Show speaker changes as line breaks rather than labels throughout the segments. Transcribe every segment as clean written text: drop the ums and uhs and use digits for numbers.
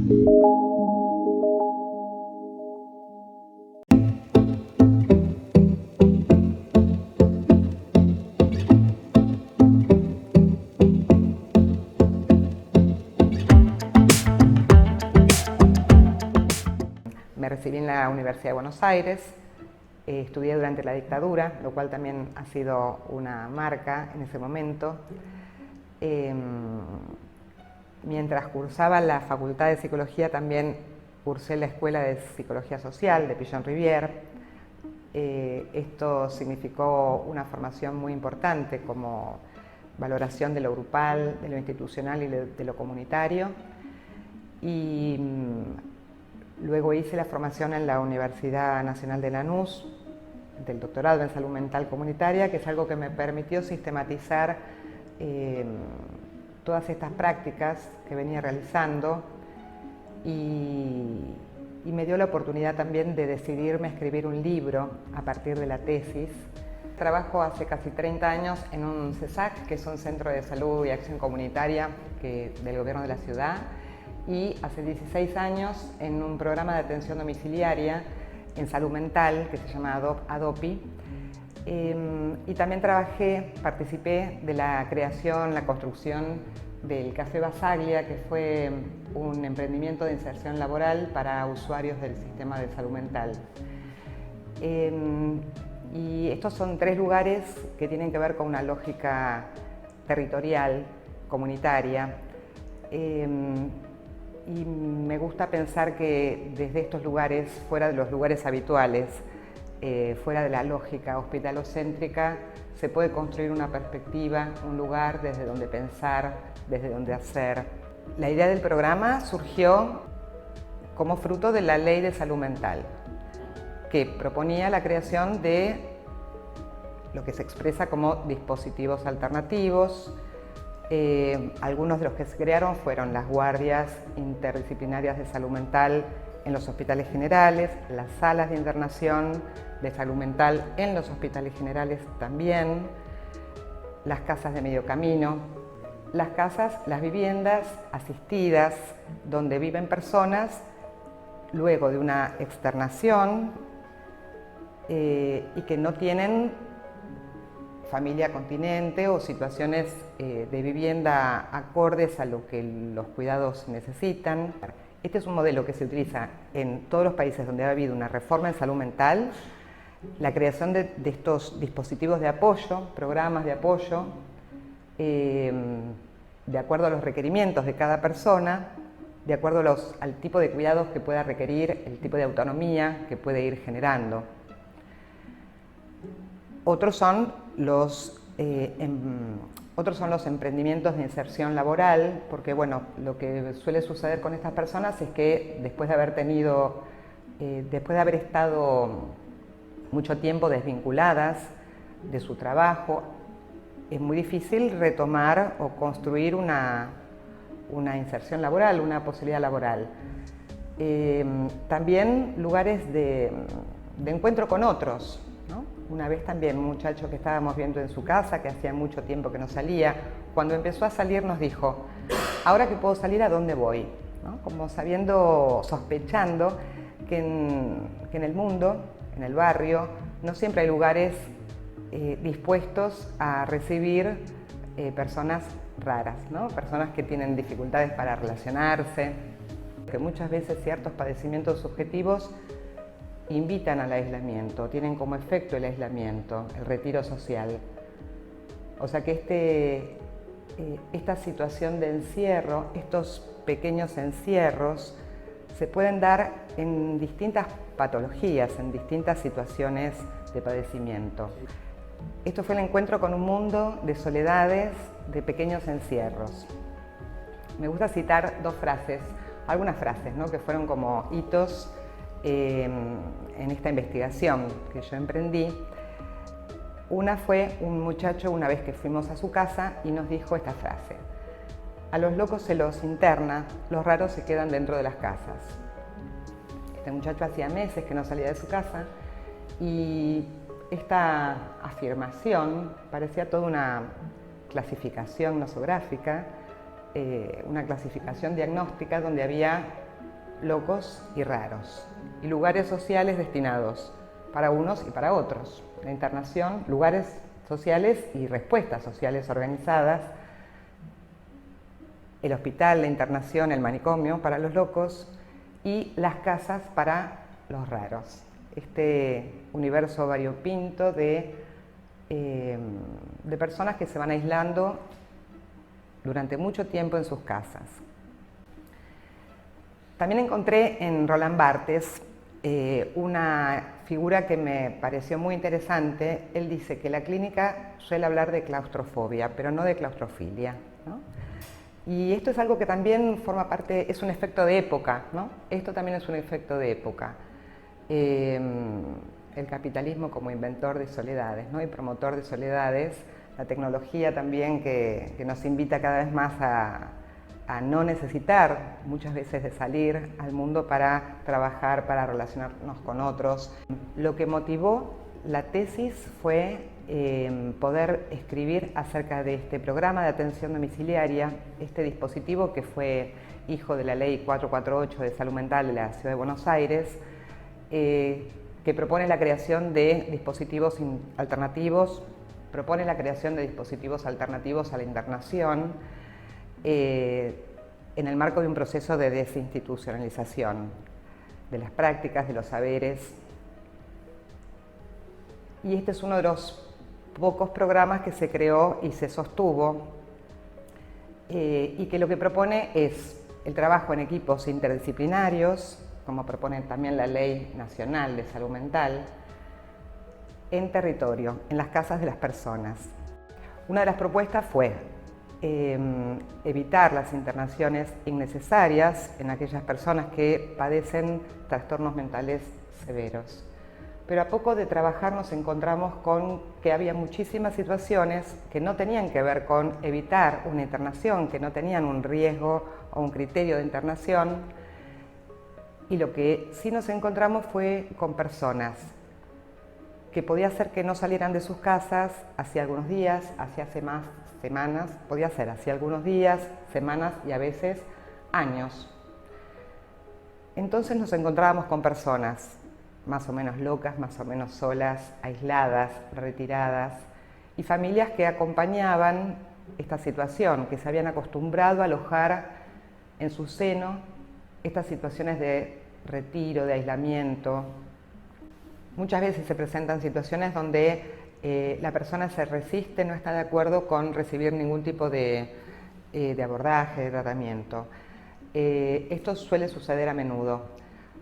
Me recibí en la Universidad de Buenos Aires, estudié durante la dictadura, lo cual también ha sido una marca en ese momento. Mientras cursaba la Facultad de Psicología, también cursé la Escuela de Psicología Social de Pigeon-Rivière. Esto significó una formación muy importante como valoración de lo grupal, de lo institucional y de lo comunitario. Y luego hice la formación en la Universidad Nacional de Lanús, del doctorado en salud mental comunitaria, que es algo que me permitió sistematizar todas estas prácticas que venía realizando y me dio la oportunidad también de decidirme a escribir un libro a partir de la tesis. Trabajo hace casi 30 años en un CESAC, que es un centro de salud y acción comunitaria del gobierno de la ciudad, y hace 16 años en un programa de atención domiciliaria en salud mental que se llama ADOPI. Y también participé de la creación, la construcción del Café Basaglia, que fue un emprendimiento de inserción laboral para usuarios del sistema de salud mental. Y estos son 3 lugares que tienen que ver con una lógica territorial, comunitaria. Y me gusta pensar que desde estos lugares, fuera de los lugares habituales, fuera de la lógica hospitalocéntrica, se puede construir una perspectiva, un lugar desde donde pensar, desde donde hacer. La idea del programa surgió como fruto de la Ley de Salud Mental, que proponía la creación de lo que se expresa como dispositivos alternativos. Algunos de los que se crearon fueron las guardias interdisciplinarias de salud mental en los hospitales generales, las salas de internación de salud mental en los hospitales generales también, las casas de medio camino, las viviendas asistidas donde viven personas luego de una externación y que no tienen familia continente o situaciones de vivienda acordes a lo que los cuidados necesitan. Este es un modelo que se utiliza en todos los países donde ha habido una reforma en salud mental, la creación de estos dispositivos de apoyo, programas de apoyo, de acuerdo a los requerimientos de cada persona, de acuerdo al tipo de cuidados que pueda requerir, el tipo de autonomía que puede ir generando. Otros son los emprendimientos de inserción laboral, porque bueno, lo que suele suceder con estas personas es que después de haber estado mucho tiempo desvinculadas de su trabajo, es muy difícil retomar o construir una inserción laboral, una posibilidad laboral. También lugares de encuentro con otros, ¿no? Una vez también un muchacho que estábamos viendo en su casa, que hacía mucho tiempo que no salía, cuando empezó a salir nos dijo: ahora que puedo salir, ¿a dónde voy? ¿No? Como sospechando que en el mundo, en el barrio, no siempre hay lugares dispuestos a recibir personas raras, ¿no? Personas que tienen dificultades para relacionarse, que muchas veces ciertos padecimientos subjetivos invitan al aislamiento, tienen como efecto el aislamiento, el retiro social. O sea que esta situación de encierro, estos pequeños encierros, se pueden dar en distintas patologías, en distintas situaciones de padecimiento. Esto fue el encuentro con un mundo de soledades, de pequeños encierros. Me gusta citar algunas frases, ¿no?, que fueron como hitos en esta investigación que yo emprendí. Una fue un muchacho, una vez que fuimos a su casa, y nos dijo esta frase: a los locos se los interna, los raros se quedan dentro de las casas. Este muchacho hacía meses que no salía de su casa y esta afirmación parecía toda una clasificación nosográfica, una clasificación diagnóstica donde había locos y raros, y lugares sociales destinados para unos y para otros. La internación, lugares sociales y respuestas sociales organizadas, el hospital, la internación, el manicomio para los locos y las casas para los raros. Este universo variopinto de personas que se van aislando durante mucho tiempo en sus casas. También encontré en Roland Barthes una figura que me pareció muy interesante. Él dice que la clínica suele hablar de claustrofobia, pero no de claustrofilia, ¿no? Y esto es algo que también forma parte, es un efecto de época, ¿no? Esto también es un efecto de época. El capitalismo como inventor de soledades, ¿no? Y promotor de soledades, la tecnología también que nos invita cada vez más a no necesitar muchas veces de salir al mundo para trabajar, para relacionarnos con otros. Lo que motivó la tesis fue poder escribir acerca de este programa de atención domiciliaria, este dispositivo que fue hijo de la ley 448 de salud mental de la Ciudad de Buenos Aires, que propone la creación de dispositivos alternativos, propone la creación de dispositivos alternativos a la internación, en el marco de un proceso de desinstitucionalización de las prácticas, de los saberes. Y este es uno de los pocos programas que se creó y se sostuvo y que lo que propone es el trabajo en equipos interdisciplinarios, como propone también la Ley Nacional de Salud Mental, en territorio, en las casas de las personas. Una de las propuestas fue evitar las internaciones innecesarias en aquellas personas que padecen trastornos mentales severos. Pero a poco de trabajar nos encontramos con que había muchísimas situaciones que no tenían que ver con evitar una internación, que no tenían un riesgo o un criterio de internación, y lo que sí nos encontramos fue con personas que podía ser que no salieran de sus casas hacía algunos días, hacía semanas, podía ser hacía algunos días, semanas y a veces años. Entonces nos encontrábamos con personas más o menos locas, más o menos solas, aisladas, retiradas, y familias que acompañaban esta situación, que se habían acostumbrado a alojar en su seno estas situaciones de retiro, de aislamiento. Muchas veces se presentan situaciones donde la persona se resiste, no está de acuerdo con recibir ningún tipo de abordaje, de tratamiento. Esto suele suceder a menudo.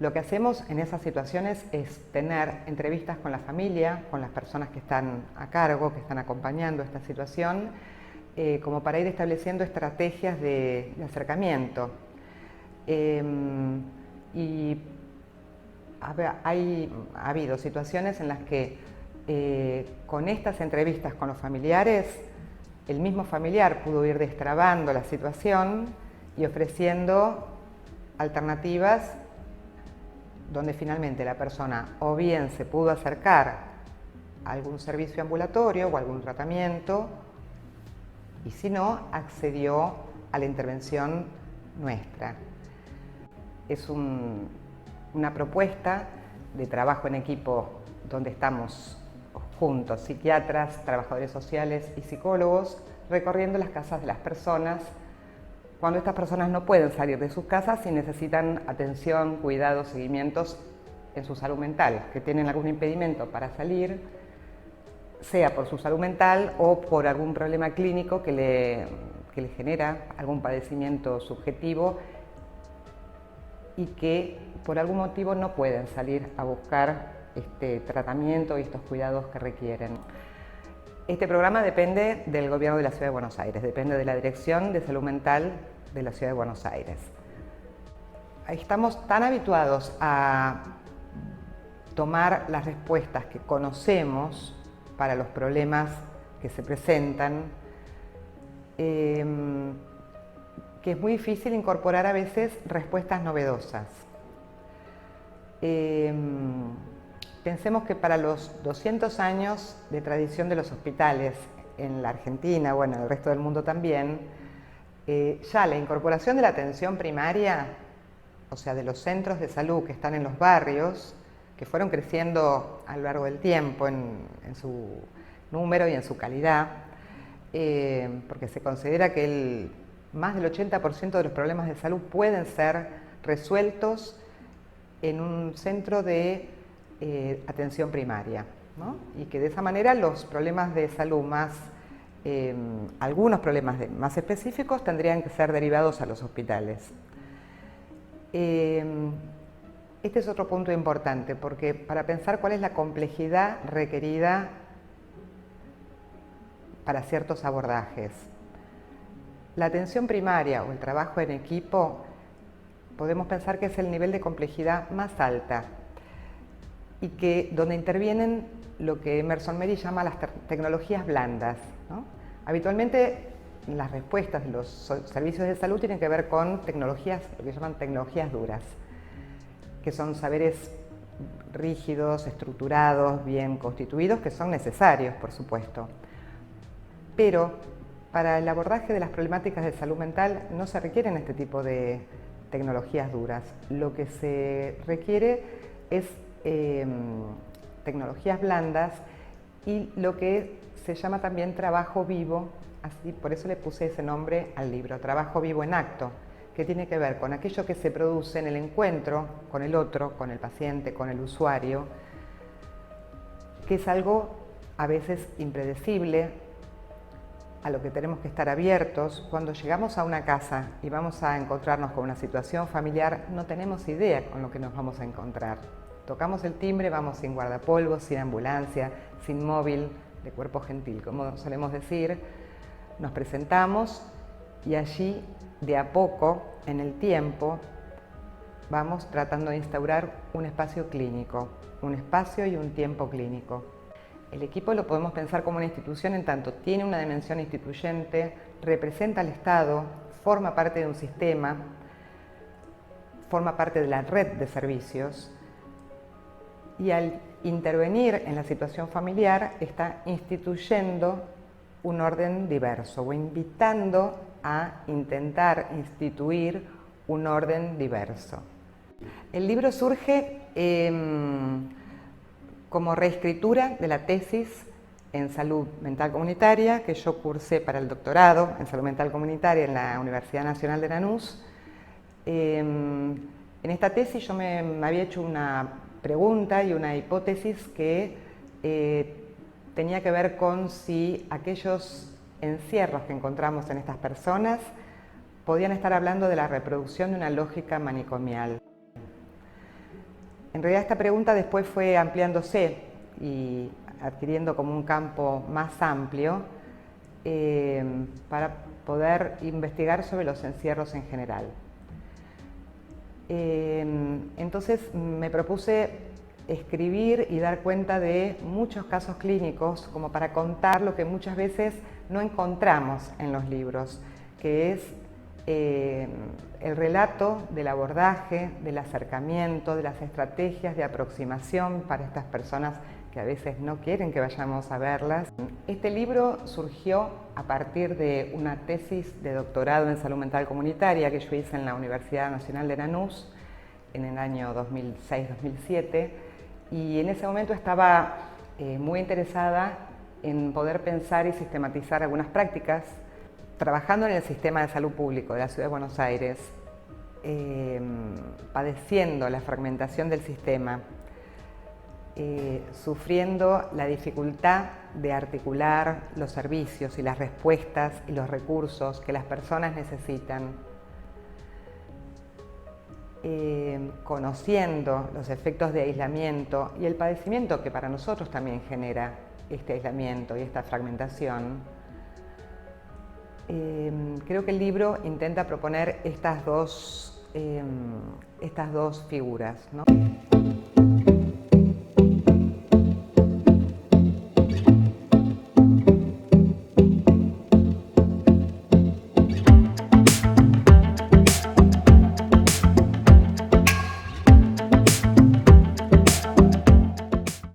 Lo que hacemos en esas situaciones es tener entrevistas con la familia, con las personas que están a cargo, que están acompañando esta situación, como para ir estableciendo estrategias de acercamiento. Y ha habido situaciones en las que con estas entrevistas con los familiares, el mismo familiar pudo ir destrabando la situación y ofreciendo alternativas donde finalmente la persona o bien se pudo acercar a algún servicio ambulatorio o algún tratamiento, y si no, accedió a la intervención nuestra. Es una propuesta de trabajo en equipo donde estamos juntos, psiquiatras, trabajadores sociales y psicólogos, recorriendo las casas de las personas cuando estas personas no pueden salir de sus casas y necesitan atención, cuidados, seguimientos en su salud mental, que tienen algún impedimento para salir, sea por su salud mental o por algún problema clínico que le genera algún padecimiento subjetivo y que por algún motivo no pueden salir a buscar este tratamiento y estos cuidados que requieren. Este programa depende del Gobierno de la Ciudad de Buenos Aires, depende de la Dirección de Salud Mental de la Ciudad de Buenos Aires. Estamos tan habituados a tomar las respuestas que conocemos para los problemas que se presentan, que es muy difícil incorporar a veces respuestas novedosas. Pensemos que para los 200 años de tradición de los hospitales en la Argentina, bueno, en el resto del mundo también, ya la incorporación de la atención primaria o sea, de los centros de salud que están en los barrios, que fueron creciendo a lo largo del tiempo en su número y en su calidad, porque se considera que más del 80% de los problemas de salud pueden ser resueltos en un centro de atención primaria, ¿no? Y que de esa manera los problemas de salud algunos problemas más específicos tendrían que ser derivados a los hospitales. Este es otro punto importante, porque para pensar cuál es la complejidad requerida para ciertos abordajes. La atención primaria o el trabajo en equipo podemos pensar que es el nivel de complejidad más alta y que donde intervienen lo que Emerson Mary llama las tecnologías blandas, ¿no? Habitualmente las respuestas de los servicios de salud tienen que ver con tecnologías, lo que llaman tecnologías duras, que son saberes rígidos, estructurados, bien constituidos, que son necesarios, por supuesto. Pero para el abordaje de las problemáticas de salud mental no se requieren este tipo de tecnologías duras. Lo que se requiere es tecnologías blandas y lo que se llama también trabajo vivo, así, por eso le puse ese nombre al libro, Trabajo Vivo en Acto, que tiene que ver con aquello que se produce en el encuentro con el otro, con el paciente, con el usuario, que es algo a veces impredecible, a lo que tenemos que estar abiertos. Cuando llegamos a una casa y vamos a encontrarnos con una situación familiar, no tenemos idea con lo que nos vamos a encontrar. Tocamos el timbre, vamos sin guardapolvos, sin ambulancia, sin móvil, de cuerpo gentil, como solemos decir. Nos presentamos y allí, de a poco, en el tiempo, vamos tratando de instaurar un espacio clínico, un espacio y un tiempo clínico. El equipo lo podemos pensar como una institución en tanto tiene una dimensión instituyente, representa al Estado, forma parte de un sistema, forma parte de la red de servicios y al intervenir en la situación familiar está instituyendo un orden diverso o invitando a intentar instituir un orden diverso. El libro surge como reescritura de la tesis en salud mental comunitaria que yo cursé para el doctorado en salud mental comunitaria en la Universidad Nacional de Lanús. En esta tesis yo me había hecho una pregunta y una hipótesis que tenía que ver con si aquellos encierros que encontramos en estas personas podían estar hablando de la reproducción de una lógica manicomial. En realidad esta pregunta después fue ampliándose y adquiriendo como un campo más amplio para poder investigar sobre los encierros en general. Entonces me propuse escribir y dar cuenta de muchos casos clínicos como para contar lo que muchas veces no encontramos en los libros, que es el relato del abordaje, del acercamiento, de las estrategias de aproximación para estas personas que a veces no quieren que vayamos a verlas. Este libro surgió a partir de una tesis de doctorado en salud mental comunitaria que yo hice en la Universidad Nacional de Lanús en el año 2006-2007 y en ese momento estaba muy interesada en poder pensar y sistematizar algunas prácticas trabajando en el sistema de salud público de la Ciudad de Buenos Aires, padeciendo la fragmentación del sistema, sufriendo la dificultad de articular los servicios y las respuestas y los recursos que las personas necesitan, conociendo los efectos de aislamiento y el padecimiento que para nosotros también genera este aislamiento y esta fragmentación. Creo que el libro intenta proponer estas dos figuras, ¿no?